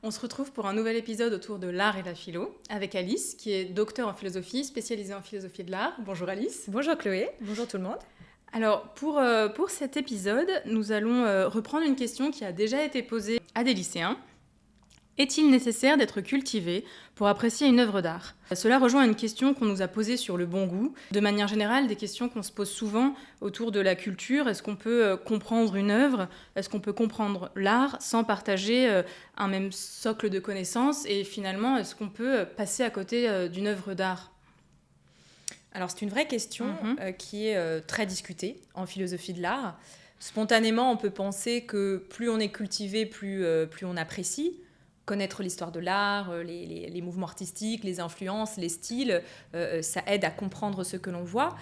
On se retrouve pour un nouvel épisode autour de l'art et la philo, avec Alice, qui est docteure en philosophie, spécialisée en philosophie de l'art. Bonjour Alice. Bonjour Chloé, bonjour tout le monde. Alors, pour cet épisode, nous allons reprendre une question qui a déjà été posée à des lycéens. Est-il nécessaire d'être cultivé pour apprécier une œuvre d'art ? Cela rejoint une question qu'on nous a posée sur le bon goût. De manière générale, des questions qu'on se pose souvent autour de la culture. Est-ce qu'on peut comprendre une œuvre ? Est-ce qu'on peut comprendre l'art sans partager un même socle de connaissances ? Et finalement, est-ce qu'on peut passer à côté d'une œuvre d'art ? Alors c'est une vraie question qui est très discutée en philosophie de l'art. Spontanément, on peut penser que plus on est cultivé, plus on apprécie. Connaître l'histoire de l'art, les mouvements artistiques, les influences, les styles, ça aide à comprendre ce que l'on voit.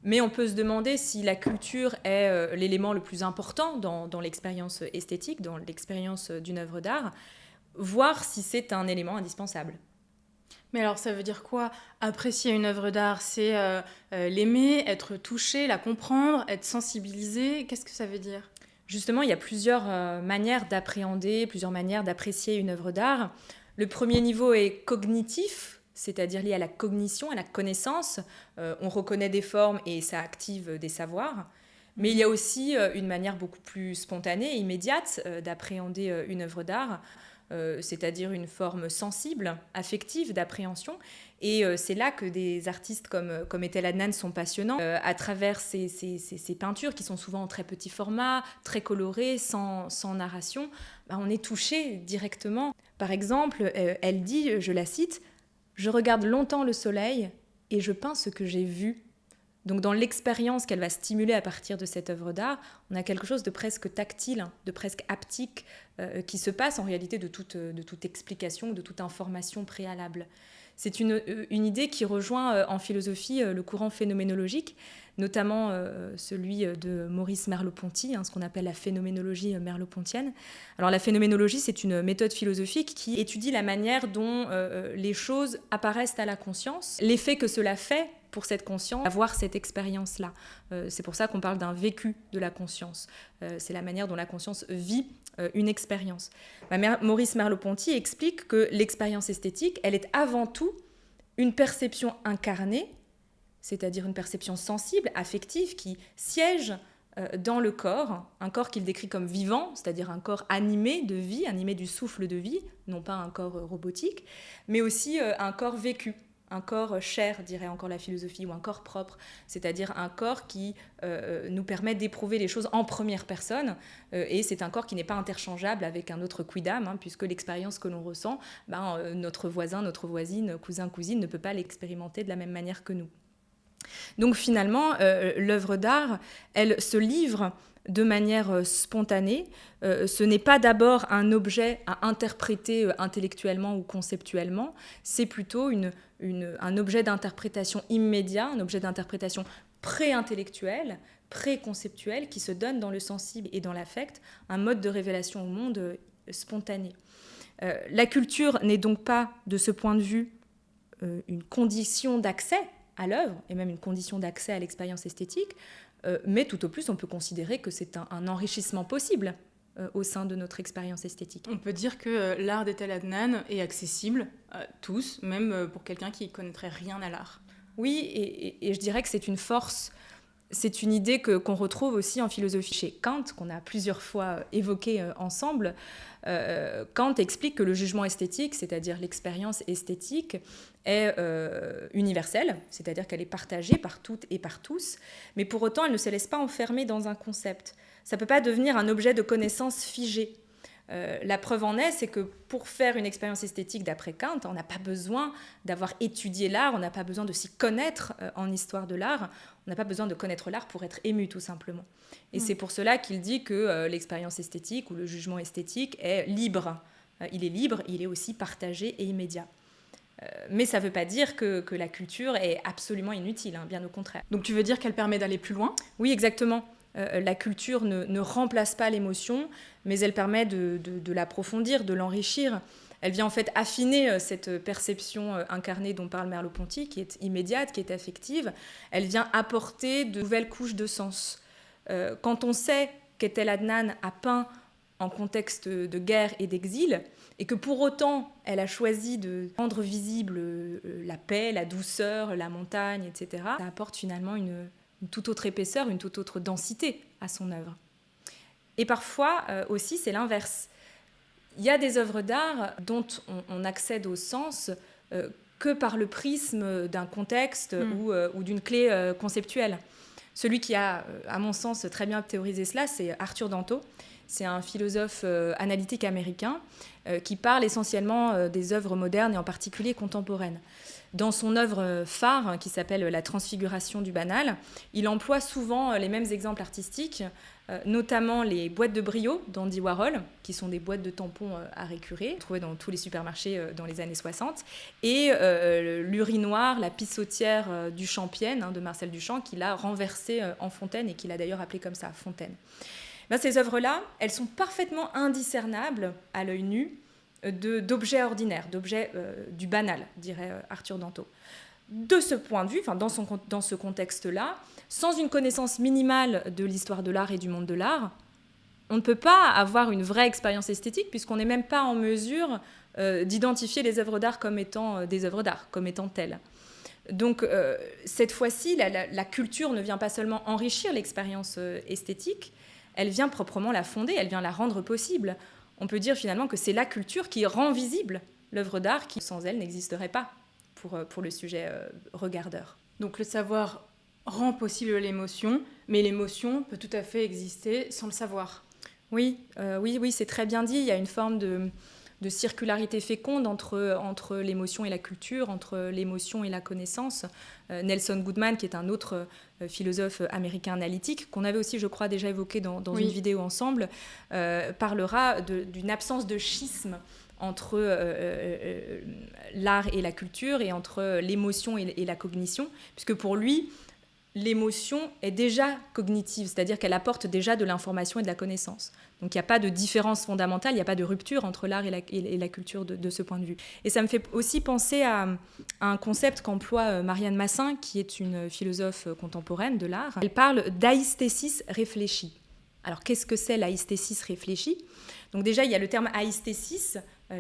Mais on peut se demander si la culture est l'élément le plus important dans l'expérience esthétique, dans l'expérience d'une œuvre d'art, voire si c'est un élément indispensable. Mais alors ça veut dire quoi ? Apprécier une œuvre d'art, c'est l'aimer, être touché, la comprendre, être sensibilisé. Qu'est-ce que ça veut dire ? Justement, il y a plusieurs manières d'appréhender, plusieurs manières d'apprécier une œuvre d'art. Le premier niveau est cognitif, c'est-à-dire lié à la cognition, à la connaissance. On reconnaît des formes et ça active des savoirs. Mais il y a aussi une manière beaucoup plus spontanée, immédiate d'appréhender une œuvre d'art, c'est-à-dire une forme sensible, affective d'appréhension. Et c'est là que des artistes comme Etel Adnan sont passionnants. À travers ces peintures qui sont souvent en très petit format, très colorées, sans narration, on est touché directement. Par exemple, elle dit, je la cite, « Je regarde longtemps le soleil et je peins ce que j'ai vu ». Donc dans l'expérience qu'elle va stimuler à partir de cette œuvre d'art, on a quelque chose de presque tactile, de presque haptique, qui se passe en réalité de toute explication, de toute information préalable. C'est une idée qui rejoint en philosophie le courant phénoménologique, notamment celui de Maurice Merleau-Ponty, ce qu'on appelle la phénoménologie merleau-pontienne. Alors la phénoménologie, c'est une méthode philosophique qui étudie la manière dont les choses apparaissent à la conscience, l'effet que cela fait pour cette conscience, avoir cette expérience-là. C'est pour ça qu'on parle d'un vécu de la conscience. C'est la manière dont la conscience vit une expérience. Maurice Merleau-Ponty explique que l'expérience esthétique, elle est avant tout une perception incarnée, c'est-à-dire une perception sensible, affective, qui siège dans le corps, un corps qu'il décrit comme vivant, c'est-à-dire un corps animé de vie, animé du souffle de vie, non pas un corps robotique, mais aussi un corps vécu. Un corps cher, dirait encore la philosophie, ou un corps propre, c'est-à-dire un corps qui nous permet d'éprouver les choses en première personne, et c'est un corps qui n'est pas interchangeable avec un autre quidam, puisque l'expérience que l'on ressent, notre voisin, notre voisine, cousin, cousine ne peut pas l'expérimenter de la même manière que nous. Donc finalement, l'œuvre d'art, elle se livre de manière spontanée. Ce n'est pas d'abord un objet à interpréter intellectuellement ou conceptuellement, c'est plutôt un objet d'interprétation immédiat, un objet d'interprétation pré-intellectuelle, pré-conceptuelle, qui se donne dans le sensible et dans l'affect, un mode de révélation au monde spontané. La culture n'est donc pas, de ce point de vue, une condition d'accès à l'œuvre, et même une condition d'accès à l'expérience esthétique, mais tout au plus, on peut considérer que c'est un enrichissement possible au sein de notre expérience esthétique. On peut dire que l'art d'Etel Adnan est accessible à tous, même pour quelqu'un qui ne connaîtrait rien à l'art. Oui, et je dirais que c'est une force, c'est une idée qu'on retrouve aussi en philosophie chez Kant, qu'on a plusieurs fois évoqué ensemble. Kant explique que le jugement esthétique, c'est-à-dire l'expérience esthétique, est universelle, c'est-à-dire qu'elle est partagée par toutes et par tous, mais pour autant, elle ne se laisse pas enfermer dans un concept. Ça ne peut pas devenir un objet de connaissance figé. La preuve en est, c'est que pour faire une expérience esthétique d'après Kant, on n'a pas besoin d'avoir étudié l'art, on n'a pas besoin de s'y connaître en histoire de l'art, on n'a pas besoin de connaître l'art pour être ému, tout simplement. Et c'est pour cela qu'il dit que l'expérience esthétique ou le jugement esthétique est libre. Il est libre, il est aussi partagé et immédiat. Mais ça ne veut pas dire que la culture est absolument inutile, bien au contraire. Donc tu veux dire qu'elle permet d'aller plus loin ? Oui, exactement. La culture ne remplace pas l'émotion, mais elle permet de l'approfondir, de l'enrichir. Elle vient en fait affiner cette perception incarnée dont parle Merleau-Ponty, qui est immédiate, qui est affective. Elle vient apporter de nouvelles couches de sens. Quand on sait qu'Etel Adnan a peint en contexte de guerre et d'exil, et que pour autant, elle a choisi de rendre visible la paix, la douceur, la montagne, etc., ça apporte finalement une toute autre épaisseur, une toute autre densité à son œuvre. Et parfois aussi, c'est l'inverse. Il y a des œuvres d'art dont on accède au sens que par le prisme d'un contexte ou d'une clé conceptuelle. Celui qui a, à mon sens, très bien théorisé cela, c'est Arthur Danto. C'est un philosophe analytique américain qui parle essentiellement des œuvres modernes et en particulier contemporaines. Dans son œuvre phare, qui s'appelle La transfiguration du banal, il emploie souvent les mêmes exemples artistiques, notamment les boîtes de brio d'Andy Warhol, qui sont des boîtes de tampons à récurer, trouvées dans tous les supermarchés dans les années 60, et l'urinoir, la pissotière du Champienne, de Marcel Duchamp, qu'il a renversé en fontaine et qu'il a d'ailleurs appelé comme ça, fontaine. Ces œuvres-là, elles sont parfaitement indiscernables à l'œil nu d'objets ordinaires, d'objets du banal, dirait Arthur Danto. De ce point de vue, dans ce contexte-là, sans une connaissance minimale de l'histoire de l'art et du monde de l'art, on ne peut pas avoir une vraie expérience esthétique puisqu'on n'est même pas en mesure d'identifier les œuvres d'art comme étant des œuvres d'art, comme étant telles. Donc cette fois-ci, la culture ne vient pas seulement enrichir l'expérience esthétique, elle vient proprement la fonder, elle vient la rendre possible. On peut dire finalement que c'est la culture qui rend visible l'œuvre d'art qui, sans elle, n'existerait pas pour le sujet regardeur. Donc le savoir rend possible l'émotion, mais l'émotion peut tout à fait exister sans le savoir. Oui, c'est très bien dit. Il y a une forme de circularité féconde entre l'émotion et la culture, entre l'émotion et la connaissance. Nelson Goodman, qui est un autre philosophe américain analytique, qu'on avait aussi, je crois, déjà évoqué dans une vidéo ensemble, parlera d'une absence de schisme entre l'art et la culture et entre l'émotion et la cognition, puisque pour lui, l'émotion est déjà cognitive, c'est-à-dire qu'elle apporte déjà de l'information et de la connaissance. Donc il n'y a pas de différence fondamentale, il n'y a pas de rupture entre l'art et la culture de ce point de vue. Et ça me fait aussi penser à un concept qu'emploie Marianne Massin, qui est une philosophe contemporaine de l'art. Elle parle d'aïsthésis réfléchie. Alors qu'est-ce que c'est l'aïsthésis réfléchie ? Donc déjà, il y a le terme aïsthésis,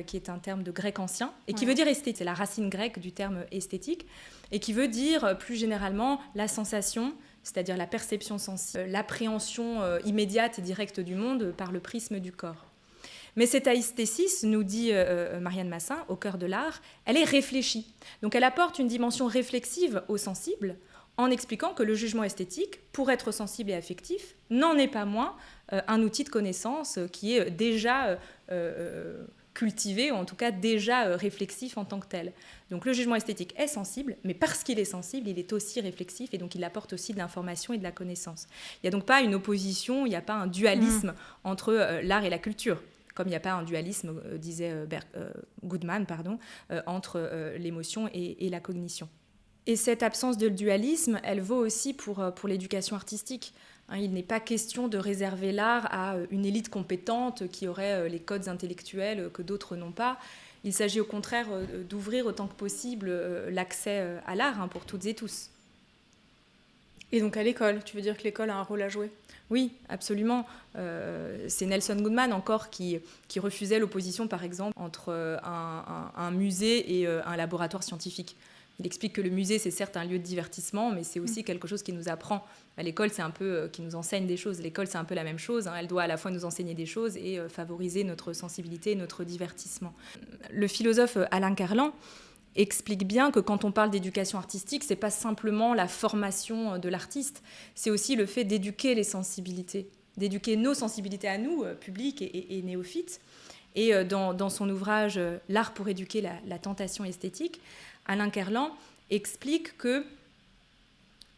qui est un terme de grec ancien, et qui veut dire esthétique. C'est la racine grecque du terme esthétique, et qui veut dire plus généralement la sensation, c'est-à-dire la perception sensible, l'appréhension immédiate et directe du monde par le prisme du corps. Mais cette aïsthésis, nous dit Marianne Massin, au cœur de l'art, elle est réfléchie. Donc elle apporte une dimension réflexive au sensible, en expliquant que le jugement esthétique, pour être sensible et affectif, n'en est pas moins un outil de connaissance qui est déjà cultivé, ou en tout cas déjà réflexif en tant que tel. Donc le jugement esthétique est sensible, mais parce qu'il est sensible, il est aussi réflexif, et donc il apporte aussi de l'information et de la connaissance. Il n'y a donc pas une opposition, il n'y a pas un dualisme entre l'art et la culture, comme il n'y a pas un dualisme, disait Goodman, entre l'émotion et la cognition. Et cette absence de dualisme, elle vaut aussi pour l'éducation artistique. Il n'est pas question de réserver l'art à une élite compétente qui aurait les codes intellectuels que d'autres n'ont pas. Il s'agit au contraire d'ouvrir autant que possible l'accès à l'art pour toutes et tous. Et donc à l'école, tu veux dire que l'école a un rôle à jouer ? Oui, absolument. C'est Nelson Goodman encore qui refusait l'opposition, par exemple, entre un musée et un laboratoire scientifique. Il explique que le musée, c'est certes un lieu de divertissement, mais c'est aussi quelque chose qui nous apprend. À l'école, c'est un peu qui nous enseigne des choses. L'école, c'est un peu la même chose. Elle doit à la fois nous enseigner des choses et favoriser notre sensibilité, notre divertissement. Le philosophe Alain Carlan explique bien que quand on parle d'éducation artistique, c'est pas simplement la formation de l'artiste, c'est aussi le fait d'éduquer les sensibilités, d'éduquer nos sensibilités à nous, publics et néophytes. Et dans son ouvrage « L'art pour éduquer la tentation esthétique », Alain Carlan explique que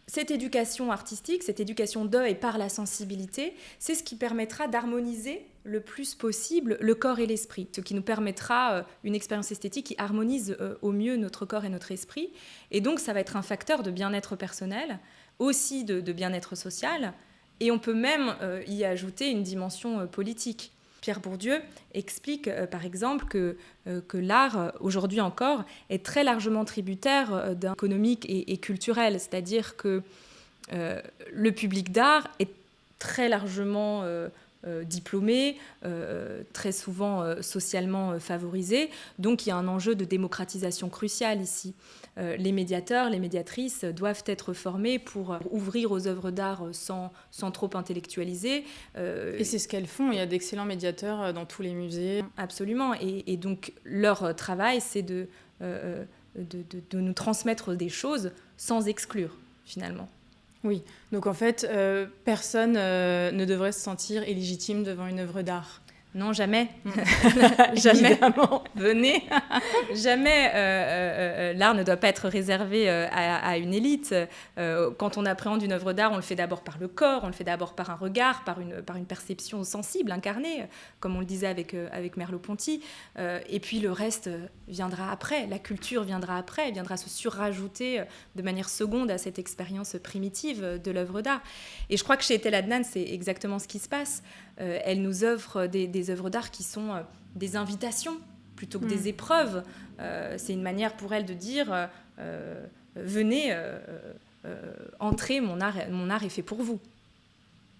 cette éducation artistique, cette éducation de et par la sensibilité, c'est ce qui permettra d'harmoniser le plus possible le corps et l'esprit, ce qui nous permettra une expérience esthétique qui harmonise au mieux notre corps et notre esprit. Et donc, ça va être un facteur de bien-être personnel, aussi de bien-être social, et on peut même y ajouter une dimension politique. Pierre Bourdieu explique, par exemple, que l'art, aujourd'hui encore, est très largement tributaire d'un économique et culturel. C'est-à-dire que le public d'art est très largement diplômés, très souvent socialement favorisés. Donc il y a un enjeu de démocratisation crucial ici. Les médiateurs, les médiatrices doivent être formés pour ouvrir aux œuvres d'art sans trop intellectualiser. Et c'est ce qu'elles font, il y a d'excellents médiateurs dans tous les musées. Absolument, et donc leur travail, c'est de nous transmettre des choses sans exclure, finalement. Oui, donc en fait, personne ne devrait se sentir illégitime devant une œuvre d'art. Non, jamais. Jamais. Évidemment. Venez. Jamais. L'art ne doit pas être réservé à une élite. Quand on appréhende une œuvre d'art, on le fait d'abord par le corps, on le fait d'abord par un regard, par une perception sensible, incarnée, comme on le disait avec Merleau-Ponty. Et puis le reste viendra après. La culture viendra après, viendra se surrajouter de manière seconde à cette expérience primitive de l'œuvre d'art. Et je crois que chez Ethel Adnan, c'est exactement ce qui se passe. Elle nous offre des œuvres d'art qui sont des invitations plutôt que des épreuves. C'est une manière pour elle de dire venez, entrez, mon art est fait pour vous.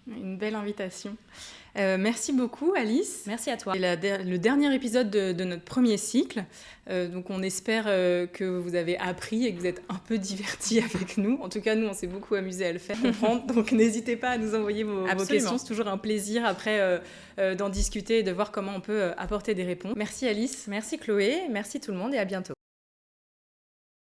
Une belle invitation. Merci beaucoup, Alice. Merci à toi. C'est le dernier épisode de notre premier cycle. Donc on espère que vous avez appris et que vous êtes un peu divertis avec nous. En tout cas, nous, on s'est beaucoup amusé à le faire comprendre. Donc n'hésitez pas à nous envoyer vos questions. C'est toujours un plaisir après d'en discuter et de voir comment on peut apporter des réponses. Merci, Alice. Merci, Chloé. Merci tout le monde et à bientôt.